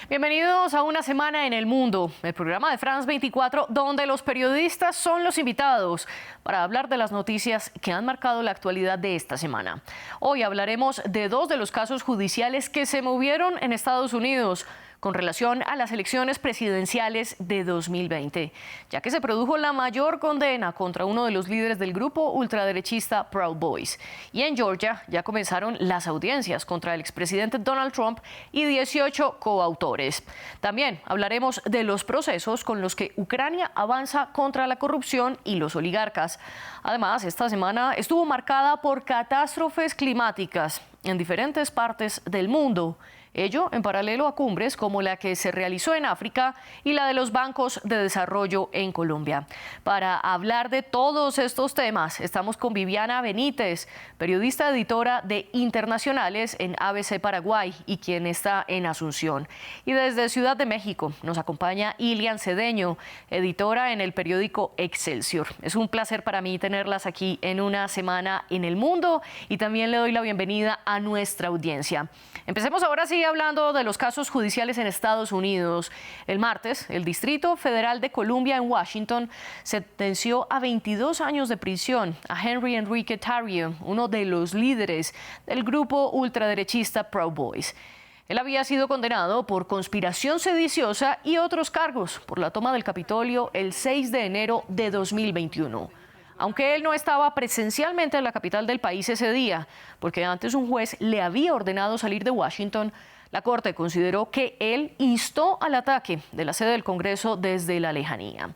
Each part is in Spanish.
Bienvenidos a Una Semana en el Mundo, el programa de France 24, donde los periodistas son los invitados para hablar de las noticias que han marcado la actualidad de esta semana. Hoy hablaremos de dos de los casos judiciales que se movieron en Estados Unidos con relación a las elecciones presidenciales de 2020, ya que se produjo la mayor condena contra uno de los líderes del grupo ultraderechista Proud Boys. Y en Georgia ya comenzaron las audiencias contra el expresidente Donald Trump y 18 coautores. También hablaremos de los procesos con los que Ucrania avanza contra la corrupción y los oligarcas. Además, esta semana estuvo marcada por catástrofes climáticas en diferentes partes del mundo. Ello en paralelo a cumbres como la que se realizó en África y la de los bancos de desarrollo en Colombia. Para hablar de todos estos temas, estamos con Viviana Benítez, periodista editora de Internacionales en ABC Paraguay y quien está en Asunción. Y desde Ciudad de México nos acompaña Ilian Cedeño, editora en el periódico Excelsior. Es un placer para mí tenerlas aquí en Una Semana en el Mundo y también le doy la bienvenida a nuestra audiencia. Empecemos ahora sí hablando de los casos judiciales en Estados Unidos. El martes, el Distrito Federal de Columbia en Washington sentenció a 22 años de prisión a Henry Enrique Tarrio, uno de los líderes del grupo ultraderechista Proud Boys. Él había sido condenado por conspiración sediciosa y otros cargos por la toma del Capitolio el 6 de enero de 2021. Aunque él no estaba presencialmente en la capital del país ese día, porque antes un juez le había ordenado salir de Washington, la Corte consideró que él instó al ataque de la sede del Congreso desde la lejanía.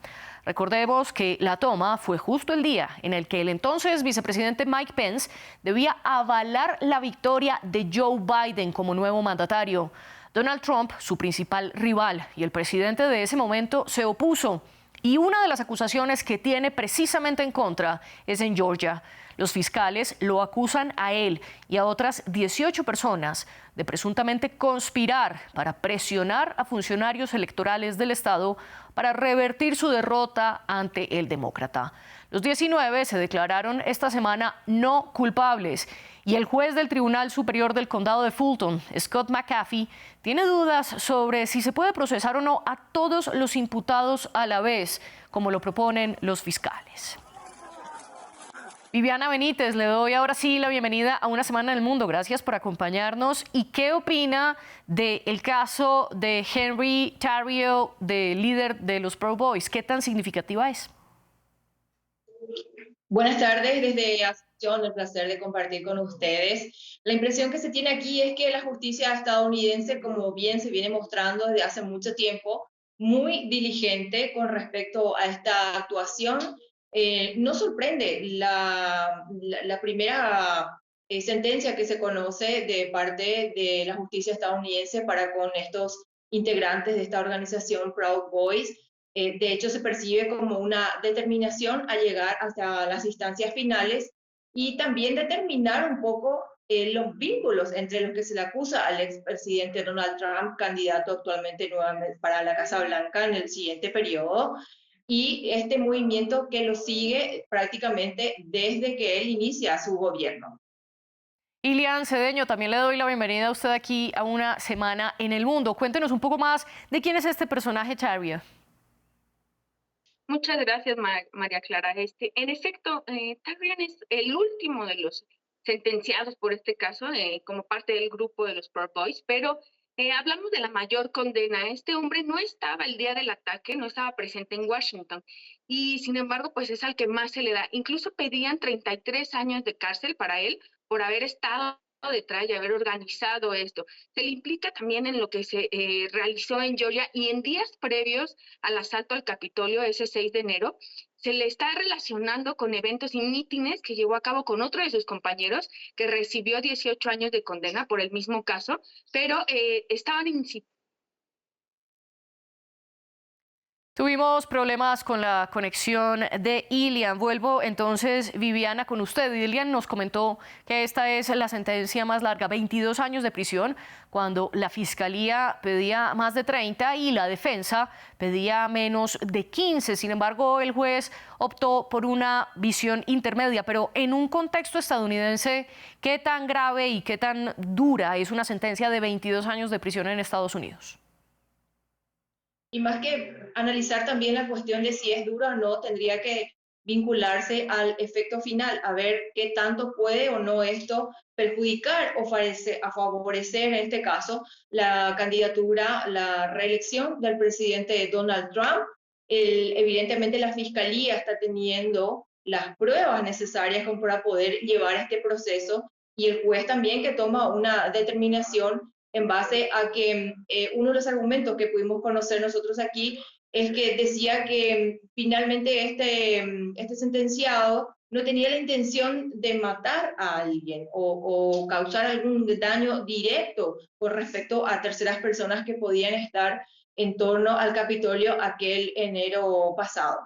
Recordemos que la toma fue justo el día en el que el entonces vicepresidente Mike Pence debía avalar la victoria de Joe Biden como nuevo mandatario. Donald Trump, su principal rival y el presidente de ese momento, se opuso. Y una de las acusaciones que tiene precisamente en contra es en Georgia. Los fiscales lo acusan a él y a otras 18 personas de presuntamente conspirar para presionar a funcionarios electorales del estado para revertir su derrota ante el demócrata. Los 19 se declararon esta semana no culpables y el juez del Tribunal Superior del Condado de Fulton, Scott McAfee, tiene dudas sobre si se puede procesar o no a todos los imputados a la vez, como lo proponen los fiscales. Viviana Benítez, le doy ahora sí la bienvenida a Una Semana en el Mundo. Gracias por acompañarnos. ¿Y qué opina del caso de Henry Tarrio, del líder de los Proud Boys? ¿Qué tan significativa es? Buenas tardes, desde Asunción, el placer de compartir con ustedes. La impresión que se tiene aquí es que la justicia estadounidense, como bien se viene mostrando desde hace mucho tiempo, muy diligente con respecto a esta actuación. No sorprende la primera sentencia que se conoce de parte de la justicia estadounidense para con estos integrantes de esta organización Proud Boys. De hecho, se percibe como una determinación a llegar hasta las instancias finales y también determinar un poco los vínculos entre los que se le acusa al expresidente Donald Trump, candidato actualmente nuevamente para la Casa Blanca en el siguiente periodo, y este movimiento que lo sigue prácticamente desde que él inicia su gobierno. Ilian Cedeño, también le doy la bienvenida a usted aquí a Una Semana en el Mundo. Cuéntenos un poco más de quién es este personaje Tarrio. Muchas gracias, María Clara. En efecto, Tarrion es el último de los sentenciados por este caso, como parte del grupo de los Proud Boys, pero hablamos de la mayor condena. Este hombre no estaba el día del ataque, no estaba presente en Washington, y sin embargo, pues es al que más se le da. Incluso pedían 33 años de cárcel para él por haber estado detrás y haber organizado esto. Se le implica también en lo que se realizó en Georgia y en días previos al asalto al Capitolio ese 6 de enero, se le está relacionando con eventos y mítines que llevó a cabo con otro de sus compañeros que recibió 18 años de condena por el mismo caso, pero estaban incitando. Tuvimos problemas con la conexión de Ilian. Vuelvo entonces, Viviana, con usted. Ilian nos comentó que esta es la sentencia más larga, 22 años de prisión, cuando la Fiscalía pedía más de 30 y la defensa pedía menos de 15. Sin embargo, el juez optó por una visión intermedia. Pero en un contexto estadounidense, ¿qué tan grave y qué tan dura es una sentencia de 22 años de prisión en Estados Unidos? Y más que analizar también la cuestión de si es dura o no, tendría que vincularse al efecto final, a ver qué tanto puede o no esto perjudicar o favorecer en este caso la candidatura, la reelección del presidente Donald Trump. Evidentemente la fiscalía está teniendo las pruebas necesarias como para poder llevar este proceso y el juez también que toma una determinación en base a que uno de los argumentos que pudimos conocer nosotros aquí es que decía que finalmente este sentenciado no tenía la intención de matar a alguien o causar algún daño directo con respecto a terceras personas que podían estar en torno al Capitolio aquel enero pasado.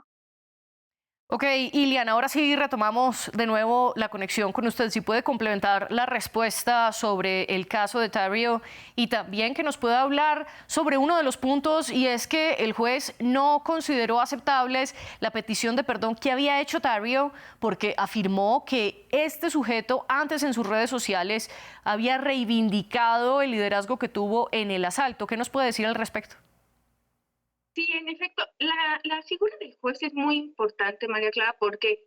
Ok, Ilian, ahora sí retomamos de nuevo la conexión con usted. Si puede complementar la respuesta sobre el caso de Tarrio y también que nos pueda hablar sobre uno de los puntos, y es que el juez no consideró aceptables la petición de perdón que había hecho Tarrio porque afirmó que este sujeto antes en sus redes sociales había reivindicado el liderazgo que tuvo en el asalto. ¿Qué nos puede decir al respecto? Sí, en efecto, la figura del juez es muy importante, María Clara, porque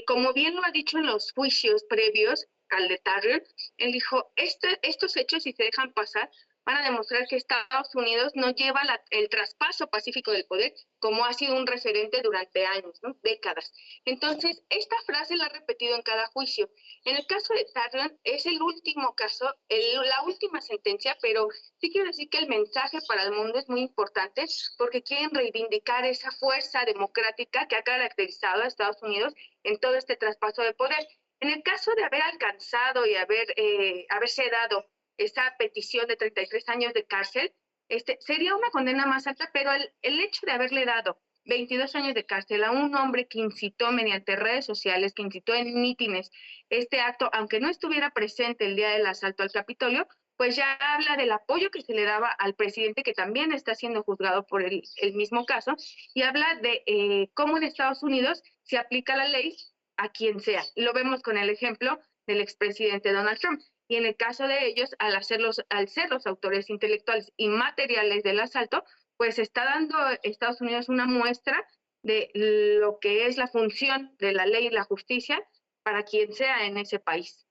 como bien lo ha dicho en los juicios previos al de Tarrion, él dijo, estos hechos, si se dejan pasar, van a demostrar que Estados Unidos no lleva el traspaso pacífico del poder, como ha sido un referente durante años, ¿no? Décadas. Entonces, esta frase la ha repetido en cada juicio. En el caso de Tarrion, es el último caso, la última sentencia, pero sí quiero decir que el mensaje para el mundo es muy importante porque quieren reivindicar esa fuerza democrática que ha caracterizado a Estados Unidos en todo este traspaso de poder. En el caso de haber alcanzado y haberse dado esa petición de 33 años de cárcel, sería una condena más alta, pero el hecho de haberle dado 22 años de cárcel a un hombre que incitó mediante redes sociales, que incitó en mítines este acto, aunque no estuviera presente el día del asalto al Capitolio, pues ya habla del apoyo que se le daba al presidente, que también está siendo juzgado por el mismo caso, y habla de cómo en Estados Unidos se aplica la ley a quien sea. Lo vemos con el ejemplo del expresidente Donald Trump. Y en el caso de ellos, al ser los autores intelectuales y materiales del asalto, pues está dando a Estados Unidos una muestra de lo que es la función de la ley y la justicia para quien sea en ese país.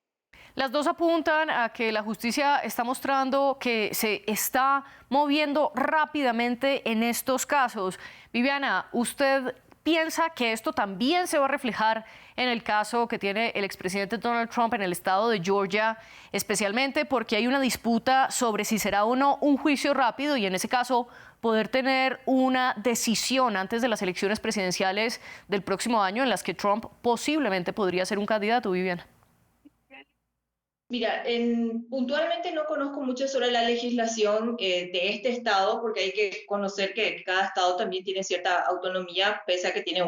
Las dos apuntan a que la justicia está mostrando que se está moviendo rápidamente en estos casos. Viviana, ¿usted piensa que esto también se va a reflejar en el caso que tiene el expresidente Donald Trump en el estado de Georgia, especialmente porque hay una disputa sobre si será o no un juicio rápido y en ese caso poder tener una decisión antes de las elecciones presidenciales del próximo año en las que Trump posiblemente podría ser un candidato, Viviana? Mira, puntualmente no conozco mucho sobre la legislación de este estado, porque hay que conocer que cada estado también tiene cierta autonomía, pese a que tiene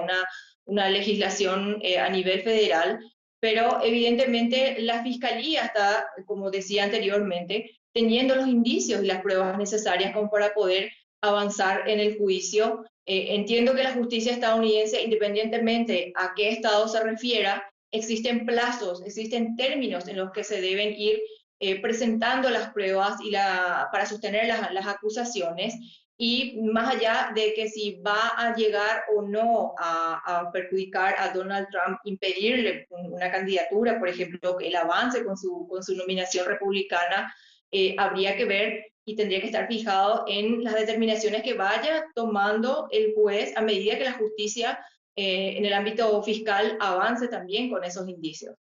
una legislación a nivel federal, pero evidentemente la fiscalía está, como decía anteriormente, teniendo los indicios y las pruebas necesarias como para poder avanzar en el juicio. Entiendo que la justicia estadounidense, independientemente a qué estado se refiera, existen plazos, existen términos en los que se deben ir presentando las pruebas para sostener las acusaciones y más allá de que si va a llegar o no a perjudicar a Donald Trump, impedirle una candidatura, por ejemplo, que él avance con su nominación republicana, habría que ver y tendría que estar fijado en las determinaciones que vaya tomando el juez a medida que la justicia en el ámbito fiscal avance también con esos indicios.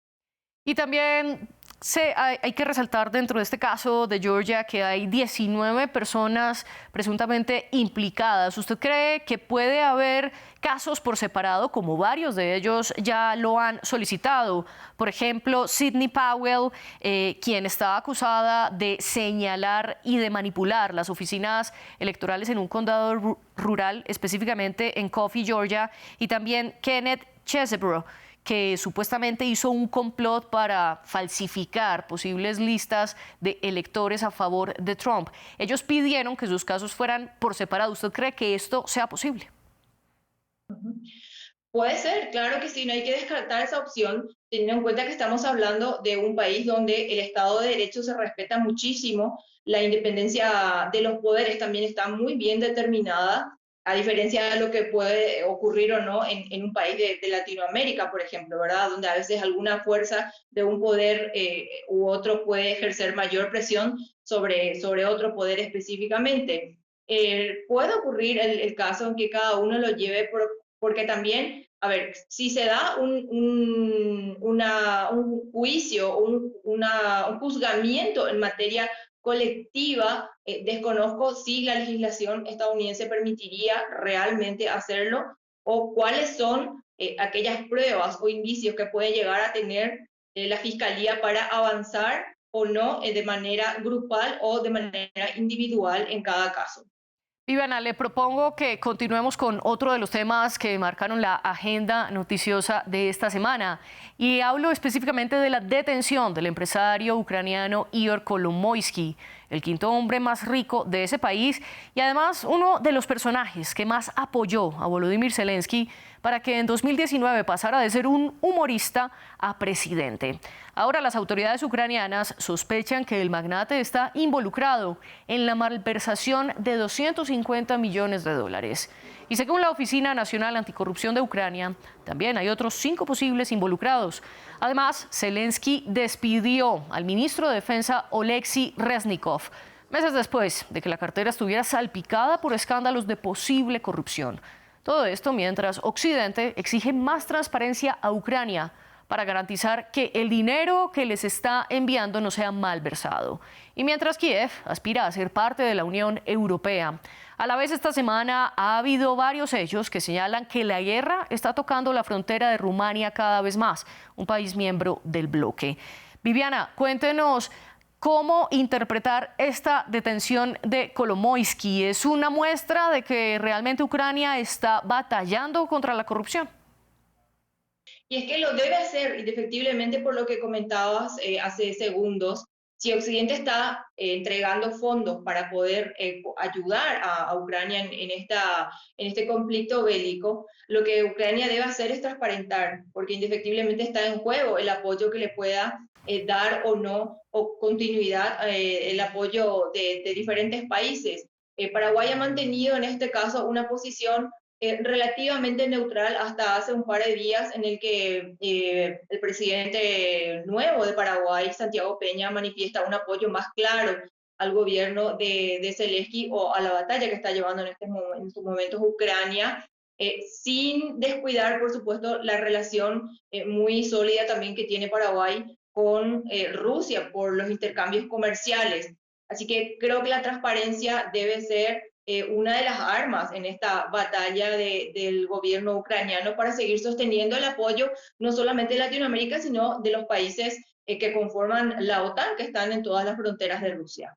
Y también hay que resaltar dentro de este caso de Georgia que hay 19 personas presuntamente implicadas. ¿Usted cree que puede haber casos por separado, como varios de ellos ya lo han solicitado? Por ejemplo, Sidney Powell, quien está acusada de señalar y de manipular las oficinas electorales en un condado rural, específicamente en Coffee, Georgia, y también Kenneth Chesebro, que supuestamente hizo un complot para falsificar posibles listas de electores a favor de Trump. Ellos pidieron que sus casos fueran por separado. ¿Usted cree que esto sea posible? Puede ser, claro que sí, no hay que descartar esa opción. teniendo en cuenta que estamos hablando de un país donde el Estado de Derecho se respeta muchísimo, la independencia de los poderes también está muy bien determinada, a diferencia de lo que puede ocurrir o no en un país de Latinoamérica, por ejemplo, ¿verdad? Donde a veces alguna fuerza de un poder u otro puede ejercer mayor presión sobre otro poder específicamente. Puede ocurrir el caso en que cada uno lo lleve porque también, a ver, si se da un juicio, un juzgamiento en materia colectiva, desconozco si la legislación estadounidense permitiría realmente hacerlo o cuáles son aquellas pruebas o indicios que puede llegar a tener la fiscalía para avanzar o no de manera grupal o de manera individual en cada caso. Viviana, le propongo que continuemos con otro de los temas que marcaron la agenda noticiosa de esta semana. Y hablo específicamente de la detención del empresario ucraniano Igor Kolomoisky, el quinto hombre más rico de ese país y además uno de los personajes que más apoyó a Volodymyr Zelensky para que en 2019 pasara de ser un humorista a presidente. Ahora las autoridades ucranianas sospechan que el magnate está involucrado en la malversación de 250 millones de dólares. Y según la Oficina Nacional Anticorrupción de Ucrania, también hay otros 5 posibles involucrados. Además, Zelensky despidió al ministro de Defensa Oleksiy Reznikov, meses después de que la cartera estuviera salpicada por escándalos de posible corrupción. Todo esto mientras Occidente exige más transparencia a Ucrania para garantizar que el dinero que les está enviando no sea malversado. Y mientras Kiev aspira a ser parte de la Unión Europea. A la vez, esta semana ha habido varios hechos que señalan que la guerra está tocando la frontera de Rumania cada vez más, un país miembro del bloque. Viviana, cuéntenos cómo interpretar esta detención de Kolomoisky. ¿Es una muestra de que realmente Ucrania está batallando contra la corrupción? Y es que lo debe hacer, indefectiblemente, por lo que comentabas hace segundos. Si Occidente está entregando fondos para poder ayudar a Ucrania en este conflicto bélico, lo que Ucrania debe hacer es transparentar, porque indefectiblemente está en juego el apoyo que le pueda dar o no, o continuidad, el apoyo de diferentes países. Paraguay ha mantenido en este caso una posición relativamente neutral hasta hace un par de días en el que el presidente nuevo de Paraguay, Santiago Peña, manifiesta un apoyo más claro al gobierno de Zelensky o a la batalla que está llevando en estos momentos Ucrania, sin descuidar, por supuesto, la relación muy sólida también que tiene Paraguay con Rusia por los intercambios comerciales. Así que creo que la transparencia debe ser una de las armas en esta batalla del gobierno ucraniano para seguir sosteniendo el apoyo no solamente de Latinoamérica, sino de los países que conforman la OTAN, que están en todas las fronteras de Rusia.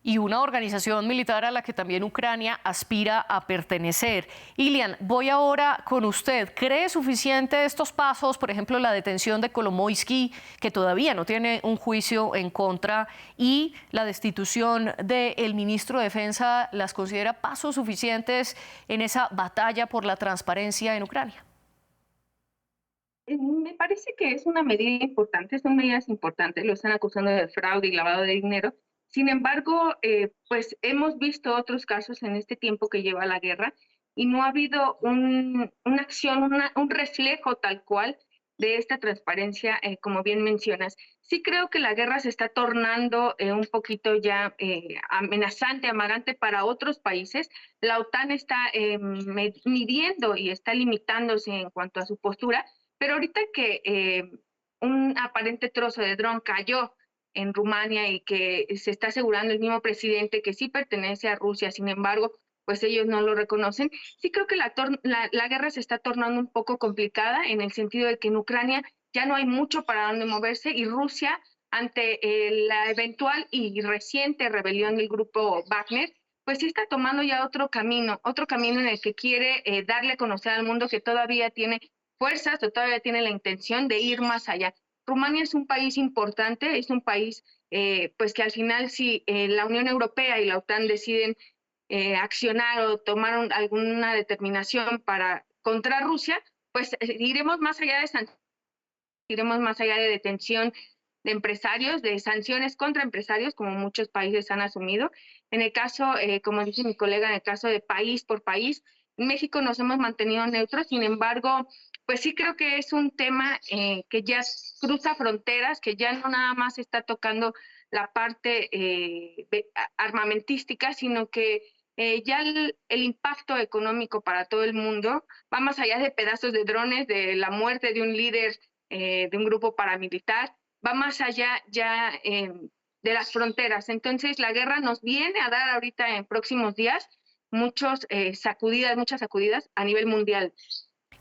Y una organización militar a la que también Ucrania aspira a pertenecer. Ilian, voy ahora con usted. ¿Cree suficiente estos pasos, por ejemplo, la detención de Kolomoisky, que todavía no tiene un juicio en contra, y la destitución del ministro de Defensa, las considera pasos suficientes en esa batalla por la transparencia en Ucrania? Me parece que es una medida importante, son medidas importantes, lo están acusando de fraude y lavado de dinero. Sin embargo, pues hemos visto otros casos en este tiempo que lleva la guerra y no ha habido una acción, un reflejo tal cual de esta transparencia, como bien mencionas. Sí creo que la guerra se está tornando un poquito ya amenazante, amagante para otros países. La OTAN está midiendo y está limitándose en cuanto a su postura, pero ahorita que un aparente trozo de dron cayó en Rumania y que se está asegurando el mismo presidente que sí pertenece a Rusia, sin embargo, pues ellos no lo reconocen. Sí creo que la guerra se está tornando un poco complicada en el sentido de que en Ucrania ya no hay mucho para dónde moverse y Rusia, ante la eventual y reciente rebelión del grupo Wagner, pues sí está tomando ya otro camino en el que quiere darle a conocer al mundo que todavía tiene fuerzas o todavía tiene la intención de ir más allá. Rumania es un país importante, es un país pues que al final si la Unión Europea y la OTAN deciden accionar o tomar alguna determinación contra Rusia, pues iremos más allá de sanciones iremos más allá de detención de empresarios, de sanciones contra empresarios, como muchos países han asumido. En el caso, como dice mi colega, en el caso de país por país, en México nos hemos mantenido neutros, sin embargo, pues sí creo que es un tema que ya cruza fronteras, que ya no nada más está tocando la parte armamentística, sino que ya el impacto económico para todo el mundo va más allá de pedazos de drones, de la muerte de un líder de un grupo paramilitar, va más allá ya de las fronteras. Entonces, la guerra nos viene a dar ahorita en próximos días muchas sacudidas a nivel mundial.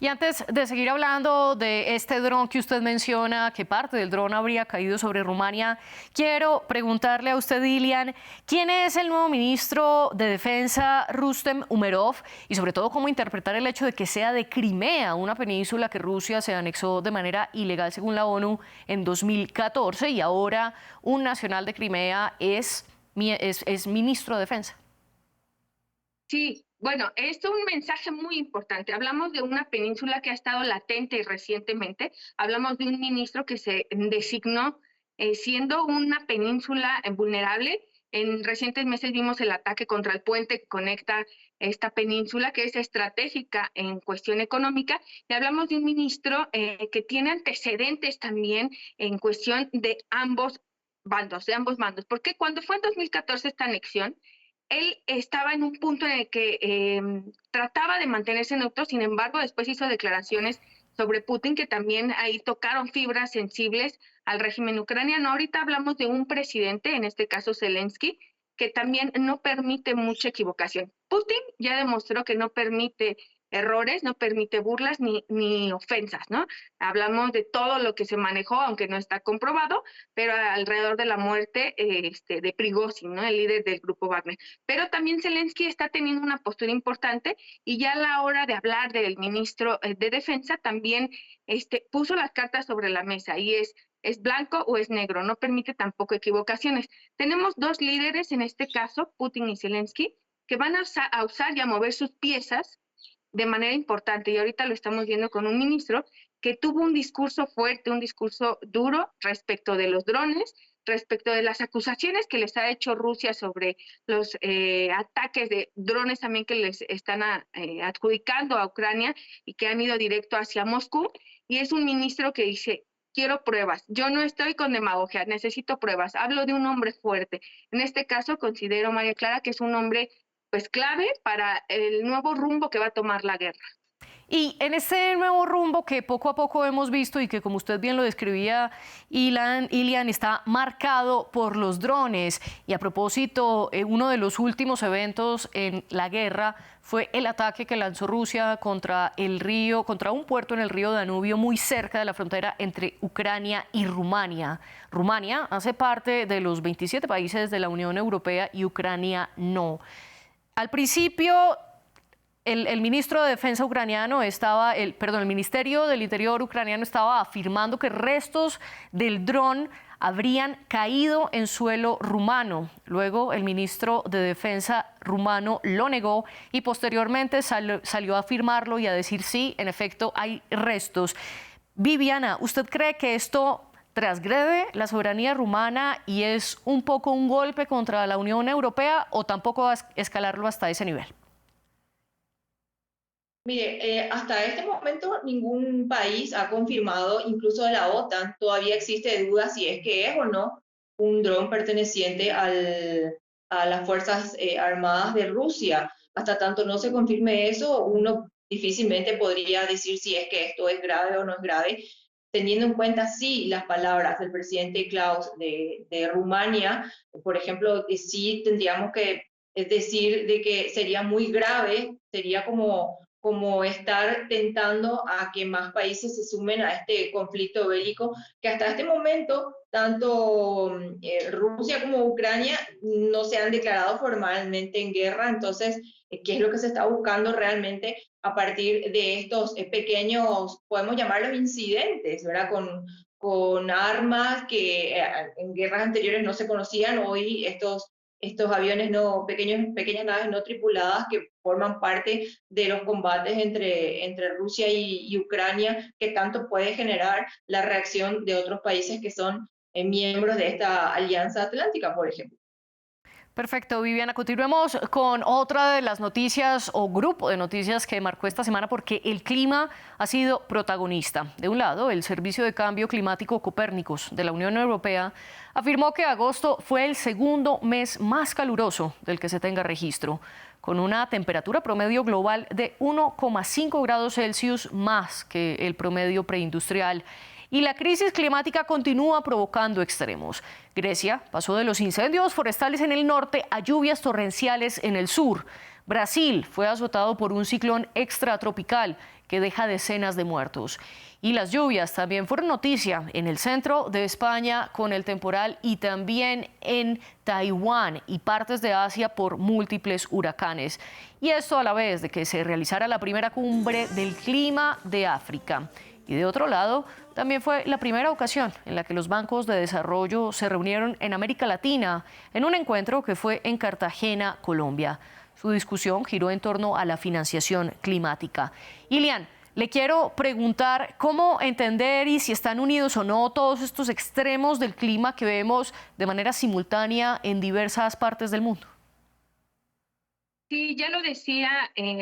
Y antes de seguir hablando de este dron que usted menciona, que parte del dron habría caído sobre Rumania, quiero preguntarle a usted, Ilian, ¿quién es el nuevo ministro de Defensa, Rustem Umerov? Y sobre todo, ¿cómo interpretar el hecho de que sea de Crimea, una península que Rusia se anexó de manera ilegal, según la ONU, en 2014, y ahora un nacional de Crimea es ministro de Defensa? Sí, bueno, es un mensaje muy importante. Hablamos de una península que ha estado latente y recientemente. Hablamos de un ministro que se designó siendo una península vulnerable. En recientes meses vimos el ataque contra el puente que conecta esta península, que es estratégica en cuestión económica. Y hablamos de un ministro que tiene antecedentes también en cuestión de ambos bandos, porque cuando fue en 2014 esta anexión, él estaba en un punto en el que trataba de mantenerse neutro, sin embargo, después hizo declaraciones sobre Putin que también ahí tocaron fibras sensibles al régimen ucraniano. Ahorita hablamos de un presidente, en este caso Zelensky, que también no permite mucha equivocación. Putin ya demostró que no permite errores, no permite burlas ni ofensas, ¿no? Hablamos de todo lo que se manejó, aunque no está comprobado, pero alrededor de la muerte de Prigozhin, ¿no? El líder del grupo Wagner. Pero también Zelensky está teniendo una postura importante y ya a la hora de hablar del ministro de Defensa también puso las cartas sobre la mesa y es blanco o es negro, no permite tampoco equivocaciones. Tenemos dos líderes, en este caso, Putin y Zelensky, que van a usar y a mover sus piezas de manera importante, y ahorita lo estamos viendo con un ministro que tuvo un discurso fuerte, un discurso duro respecto de los drones, respecto de las acusaciones que les ha hecho Rusia sobre los ataques de drones también que les están adjudicando a Ucrania y que han ido directo hacia Moscú, y es un ministro que dice: quiero pruebas, yo no estoy con demagogia, necesito pruebas, hablo de un hombre fuerte. En este caso considero, María Clara, que es un hombre pues clave para el nuevo rumbo que va a tomar la guerra. Y en este nuevo rumbo que poco a poco hemos visto y que, como usted bien lo describía, Ilian, está marcado por los drones. Y a propósito, uno de los últimos eventos en la guerra fue el ataque que lanzó Rusia contra un puerto en el río Danubio, muy cerca de la frontera entre Ucrania y Rumania. Rumania hace parte de los 27 países de la Unión Europea y Ucrania no. Al principio, el ministro de Defensa ucraniano el Ministerio del Interior ucraniano estaba afirmando que restos del dron habrían caído en suelo rumano. Luego, el ministro de Defensa rumano lo negó y posteriormente salió a afirmarlo y a decir sí, en efecto, hay restos. Viviana, ¿usted cree que esto transgrede la soberanía rumana y es un poco un golpe contra la Unión Europea, o tampoco va a escalarlo hasta ese nivel? Mire, hasta este momento ningún país ha confirmado, incluso de la OTAN, todavía existe duda si es que es o no un dron perteneciente a las Fuerzas Armadas de Rusia. Hasta tanto no se confirme eso, uno difícilmente podría decir si es que esto es grave o no es grave, teniendo en cuenta, sí, las palabras del presidente Klaus de Rumania. Por ejemplo, sí tendríamos que decir de que sería muy grave, sería como estar tentando a que más países se sumen a este conflicto bélico, que hasta este momento tanto Rusia como Ucrania no se han declarado formalmente en guerra. Entonces, ¿qué es lo que se está buscando realmente a partir de estos pequeños, podemos llamarlos incidentes, ¿verdad? Con armas que en guerras anteriores no se conocían, hoy estos estos aviones no, pequeñas naves no tripuladas que forman parte de los combates entre Rusia y Ucrania, que tanto puede generar la reacción de otros países que son miembros de esta Alianza Atlántica, por ejemplo. Perfecto, Viviana. Continuemos con otra de las noticias o grupo de noticias que marcó esta semana porque el clima ha sido protagonista. De un lado, el Servicio de Cambio Climático Copérnicos de la Unión Europea afirmó que agosto fue el segundo mes más caluroso del que se tenga registro, con una temperatura promedio global de 1,5 grados Celsius más que el promedio preindustrial. Y la crisis climática continúa provocando extremos. Grecia pasó de los incendios forestales en el norte a lluvias torrenciales en el sur. Brasil fue azotado por un ciclón extratropical que deja decenas de muertos. Y las lluvias también fueron noticia en el centro de España con el temporal y también en Taiwán y partes de Asia por múltiples huracanes. Y esto a la vez de que se realizara la primera cumbre del clima de África. Y de otro lado, también fue la primera ocasión en la que los bancos de desarrollo se reunieron en América Latina en un encuentro que fue en Cartagena, Colombia. Su discusión giró en torno a la financiación climática. Ilian, le quiero preguntar cómo entender y si están unidos o no todos estos extremos del clima que vemos de manera simultánea en diversas partes del mundo. Sí, ya lo decía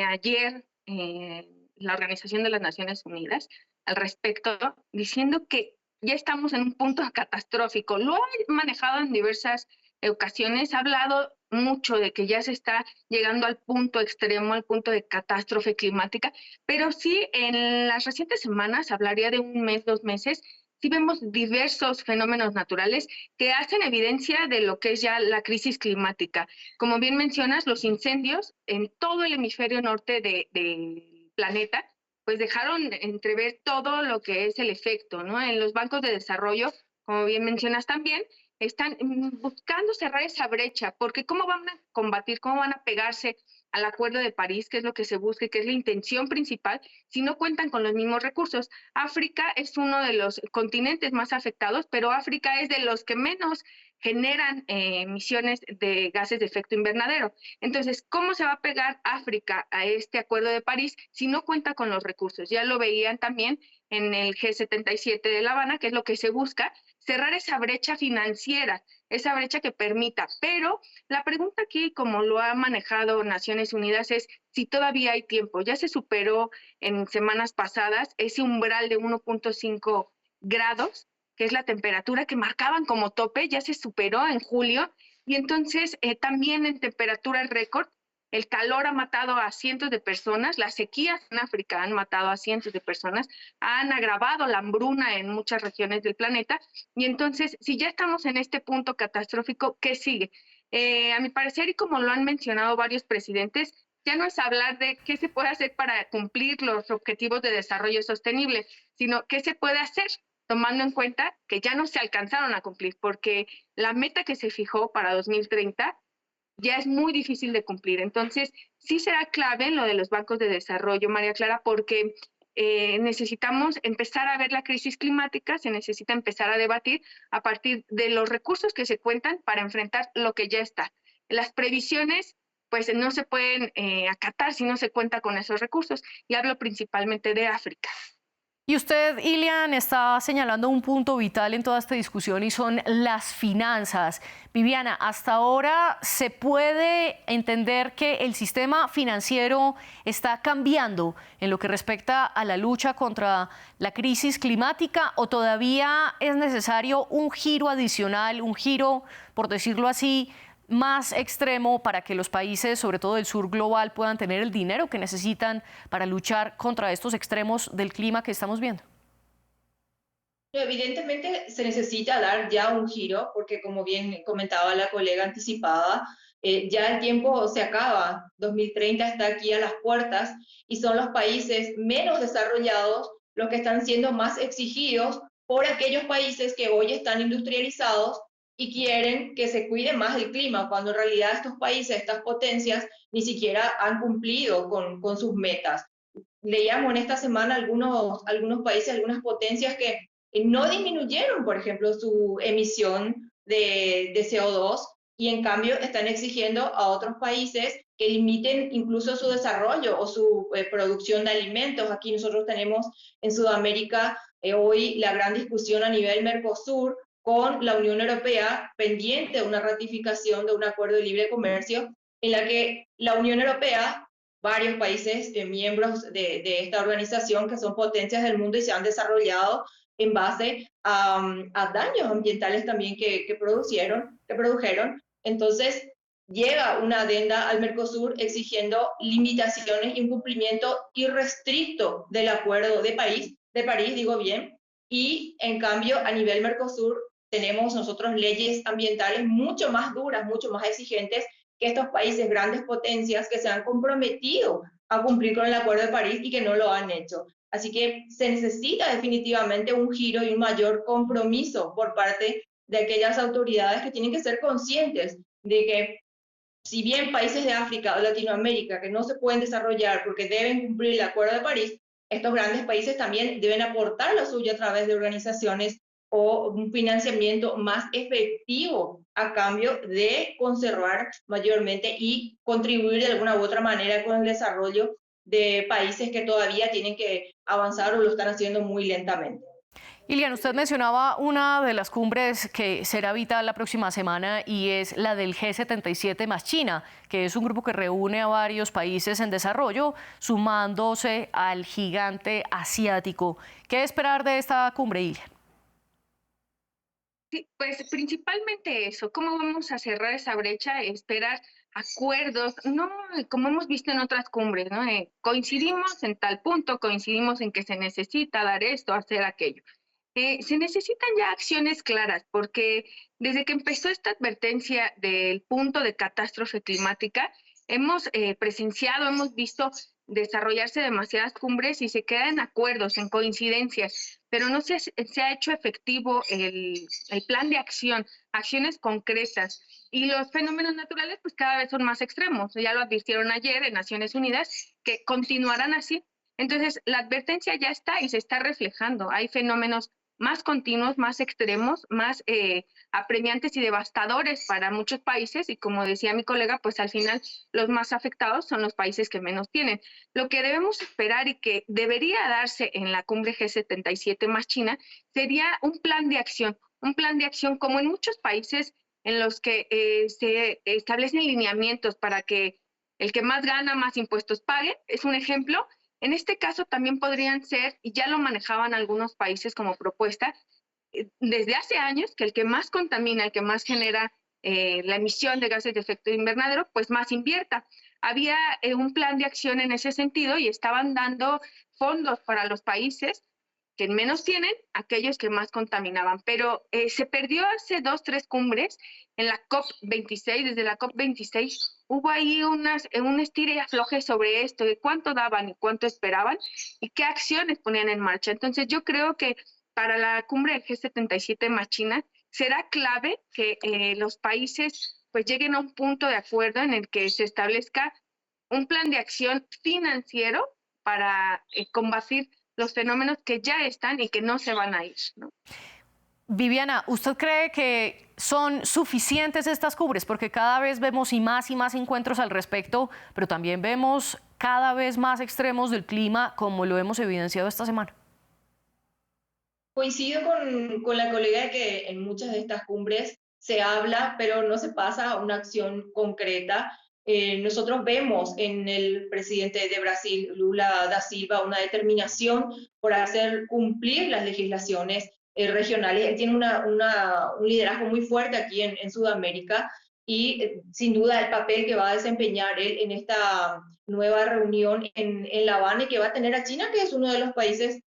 ayer la Organización de las Naciones Unidas al respecto, diciendo que ya estamos en un punto catastrófico. Lo ha manejado en diversas ocasiones, ha hablado mucho de que ya se está llegando al punto extremo, al punto de catástrofe climática, pero sí en las recientes semanas, hablaría de un mes, 2 meses, sí vemos diversos fenómenos naturales que hacen evidencia de lo que es ya la crisis climática. Como bien mencionas, los incendios en todo el hemisferio norte del planeta pues dejaron entrever todo lo que es el efecto, ¿no? En los bancos de desarrollo, como bien mencionas también, están buscando cerrar esa brecha, porque ¿cómo van a combatir, cómo van a pegarse al Acuerdo de París, que es lo que se busca, que es la intención principal, si no cuentan con los mismos recursos? África es uno de los continentes más afectados, pero África es de los que menos generan emisiones de gases de efecto invernadero. Entonces, ¿cómo se va a pegar África a este Acuerdo de París si no cuenta con los recursos? Ya lo veían también en el G77 de La Habana, que es lo que se busca, cerrar esa brecha financiera, esa brecha que permita. Pero la pregunta aquí, como lo ha manejado Naciones Unidas, es si todavía hay tiempo. Ya se superó en semanas pasadas ese umbral de 1,5 grados, que es la temperatura que marcaban como tope, ya se superó en julio, y entonces también en temperaturas récord, el calor ha matado a cientos de personas, las sequías en África han matado a cientos de personas, han agravado la hambruna en muchas regiones del planeta, y entonces, si ya estamos en este punto catastrófico, ¿qué sigue? A mi parecer, y como lo han mencionado varios presidentes, ya no es hablar de qué se puede hacer para cumplir los objetivos de desarrollo sostenible, sino qué se puede hacer tomando en cuenta que ya no se alcanzaron a cumplir, porque la meta que se fijó para 2030 ya es muy difícil de cumplir. Entonces, sí será clave en lo de los bancos de desarrollo, María Clara, porque necesitamos empezar a ver la crisis climática, se necesita empezar a debatir a partir de los recursos que se cuentan para enfrentar lo que ya está. Las previsiones pues no se pueden acatar si no se cuenta con esos recursos, y hablo principalmente de África. Y usted, Ilian, está señalando un punto vital en toda esta discusión y son las finanzas. Viviana, hasta ahora se puede entender que el sistema financiero está cambiando en lo que respecta a la lucha contra la crisis climática, o todavía es necesario un giro adicional, un giro, por decirlo así, más extremo para que los países, sobre todo del sur global, puedan tener el dinero que necesitan para luchar contra estos extremos del clima que estamos viendo? Evidentemente se necesita dar ya un giro, porque como bien comentaba la colega anticipada, ya el tiempo se acaba, 2030 está aquí a las puertas y son los países menos desarrollados los que están siendo más exigidos por aquellos países que hoy están industrializados y quieren que se cuide más el clima, cuando en realidad estos países, estas potencias, ni siquiera han cumplido con sus metas. Leíamos en esta semana algunos países, algunas potencias que no disminuyeron, por ejemplo, su emisión de CO2, y en cambio están exigiendo a otros países que limiten incluso su desarrollo o su producción de alimentos. Aquí nosotros tenemos en Sudamérica hoy la gran discusión a nivel Mercosur con la Unión Europea pendiente de una ratificación de un acuerdo de libre comercio en la que la Unión Europea, varios países miembros de esta organización que son potencias del mundo y se han desarrollado en base a daños ambientales también que produjeron. Entonces, llega una adenda al Mercosur exigiendo limitaciones y un cumplimiento irrestricto del Acuerdo de París, digo bien, y en cambio a nivel Mercosur tenemos nosotros leyes ambientales mucho más duras, mucho más exigentes que estos países, grandes potencias que se han comprometido a cumplir con el Acuerdo de París y que no lo han hecho. Así que se necesita definitivamente un giro y un mayor compromiso por parte de aquellas autoridades que tienen que ser conscientes de que si bien países de África o Latinoamérica que no se pueden desarrollar porque deben cumplir el Acuerdo de París, estos grandes países también deben aportar lo suyo a través de organizaciones o un financiamiento más efectivo a cambio de conservar mayormente y contribuir de alguna u otra manera con el desarrollo de países que todavía tienen que avanzar o lo están haciendo muy lentamente. Ilian, usted mencionaba una de las cumbres que será vital la próxima semana y es la del G77 más China, que es un grupo que reúne a varios países en desarrollo, sumándose al gigante asiático. ¿Qué esperar de esta cumbre, Ilian? Sí, pues principalmente eso, ¿cómo vamos a cerrar esa brecha? Esperar acuerdos, no como hemos visto en otras cumbres, ¿no? Coincidimos en tal punto, coincidimos en que se necesita dar esto, hacer aquello. Se necesitan ya acciones claras, porque desde que empezó esta advertencia del punto de catástrofe climática, hemos presenciado, hemos visto desarrollarse demasiadas cumbres y se quedan en acuerdos, en coincidencias, pero no se ha hecho efectivo el plan de acción, acciones concretas. Y los fenómenos naturales pues cada vez son más extremos. Ya lo advirtieron ayer en Naciones Unidas, que continuarán así. Entonces, la advertencia ya está y se está reflejando. Hay fenómenos más continuos, más extremos, más apremiantes y devastadores para muchos países y como decía mi colega, pues al final los más afectados son los países que menos tienen. Lo que debemos esperar y que debería darse en la cumbre G77 más China sería un plan de acción como en muchos países en los que se establecen lineamientos para que el que más gana más impuestos pague, es un ejemplo. En este caso también podrían ser, y ya lo manejaban algunos países como propuesta, desde hace años, que el que más contamina, el que más genera la emisión de gases de efecto invernadero, pues más invierta. Había un plan de acción en ese sentido y estaban dando fondos para los países que menos tienen, aquellos que más contaminaban. Pero se perdió hace 2, 3 cumbres en la COP26, desde la COP26 hubo ahí un estire y afloje sobre esto, de cuánto daban y cuánto esperaban y qué acciones ponían en marcha. Entonces yo creo que para la cumbre del G77 más China será clave que los países pues lleguen a un punto de acuerdo en el que se establezca un plan de acción financiero para combatir los fenómenos que ya están y que no se van a ir, ¿no? Viviana, ¿usted cree que son suficientes estas cumbres? Porque cada vez vemos y más encuentros al respecto, pero también vemos cada vez más extremos del clima, como lo hemos evidenciado esta semana. Coincido con la colega de que en muchas de estas cumbres se habla, pero no se pasa a una acción concreta. Nosotros vemos en el presidente de Brasil, Lula da Silva, una determinación por hacer cumplir las legislaciones regionales. Él tiene un liderazgo muy fuerte aquí en Sudamérica y sin duda el papel que va a desempeñar él en esta nueva reunión en La Habana y que va a tener a China, que es uno de los países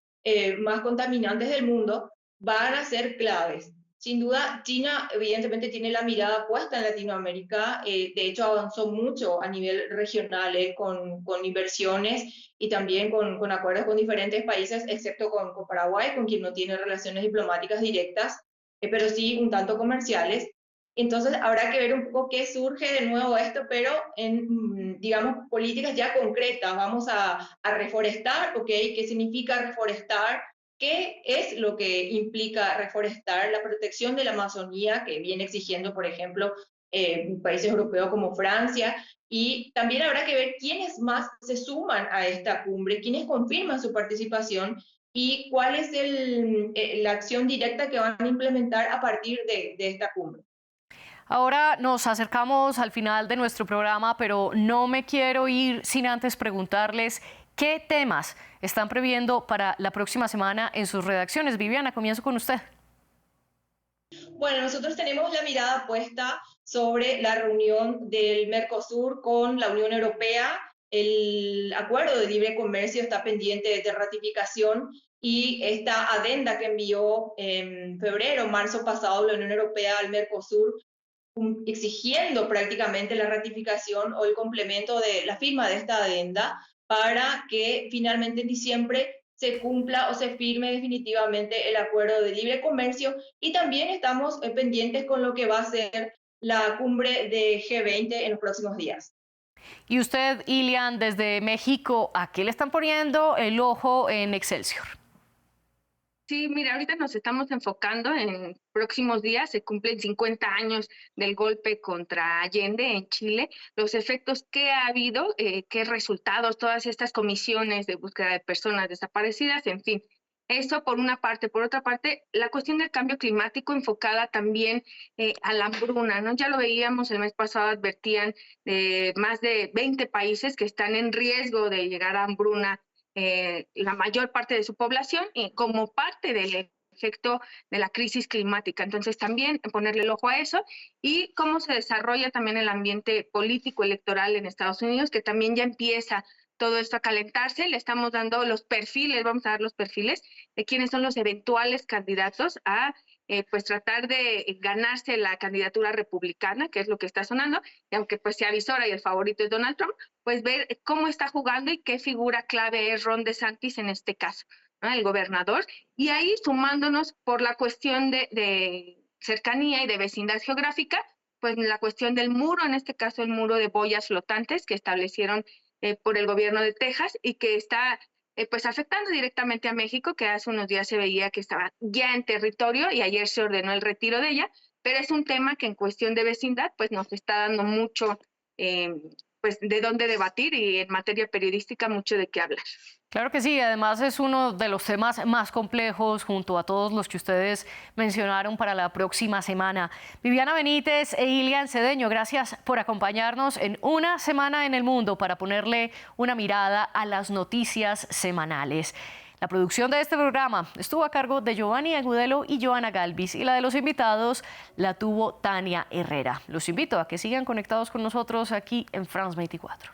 más contaminantes del mundo, van a ser claves. Sin duda, China evidentemente tiene la mirada puesta en Latinoamérica, de hecho avanzó mucho a nivel regional con inversiones y también con acuerdos con diferentes países, excepto con Paraguay, con quien no tiene relaciones diplomáticas directas, pero sí un tanto comerciales. Entonces habrá que ver un poco qué surge de nuevo esto, pero en, digamos, políticas ya concretas. Vamos a reforestar, ¿ok? ¿Qué significa reforestar? ¿Qué es lo que implica reforestar? La protección de la Amazonía, que viene exigiendo, por ejemplo, países europeos como Francia, y también habrá que ver quiénes más se suman a esta cumbre, quiénes confirman su participación y cuál es la acción directa que van a implementar a partir de esta cumbre. Ahora nos acercamos al final de nuestro programa, pero no me quiero ir sin antes preguntarles qué temas están previendo para la próxima semana en sus redacciones. Viviana, comienzo con usted. Bueno, nosotros tenemos la mirada puesta sobre la reunión del Mercosur con la Unión Europea. El acuerdo de libre comercio está pendiente de ratificación y esta adenda que envió en febrero, marzo pasado, la Unión Europea al Mercosur, exigiendo prácticamente la ratificación o el complemento de la firma de esta adenda para que finalmente en diciembre se cumpla o se firme definitivamente el acuerdo de libre comercio, y también estamos pendientes con lo que va a ser la cumbre de G20 en los próximos días. Y usted, Ilian, desde México, ¿a qué le están poniendo el ojo en Excelsior? Sí, mira, ahorita nos estamos enfocando en próximos días, se cumplen 50 años del golpe contra Allende en Chile, los efectos que ha habido, qué resultados, todas estas comisiones de búsqueda de personas desaparecidas, en fin. Eso por una parte. Por otra parte, la cuestión del cambio climático enfocada también a la hambruna, ¿no? Ya lo veíamos el mes pasado, advertían más de 20 países que están en riesgo de llegar a hambruna, la mayor parte de su población, como parte del efecto de la crisis climática. Entonces también ponerle el ojo a eso y cómo se desarrolla también el ambiente político electoral en Estados Unidos, que también ya empieza todo esto a calentarse. Le estamos dando los perfiles, vamos a dar los perfiles de quiénes son los eventuales candidatos a pues tratar de ganarse la candidatura republicana, que es lo que está sonando, y aunque pues se avisora y el favorito es Donald Trump, pues ver cómo está jugando y qué figura clave es Ron DeSantis en este caso, ¿no? El gobernador, y ahí sumándonos por la cuestión de cercanía y de vecindad geográfica, pues la cuestión del muro, en este caso el muro de boyas flotantes que establecieron por el gobierno de Texas y que está pues afectando directamente a México, que hace unos días se veía que estaba ya en territorio y ayer se ordenó el retiro de ella, pero es un tema que en cuestión de vecindad pues nos está dando mucho pues de dónde debatir y en materia periodística mucho de qué hablar. Claro que sí, además es uno de los temas más complejos junto a todos los que ustedes mencionaron para la próxima semana. Viviana Benítez e Ilian Cedeño, gracias por acompañarnos en Una Semana en el Mundo para ponerle una mirada a las noticias semanales. La producción de este programa estuvo a cargo de Giovanni Agudelo y Joana Galvis, y la de los invitados la tuvo Tania Herrera. Los invito a que sigan conectados con nosotros aquí en France 24.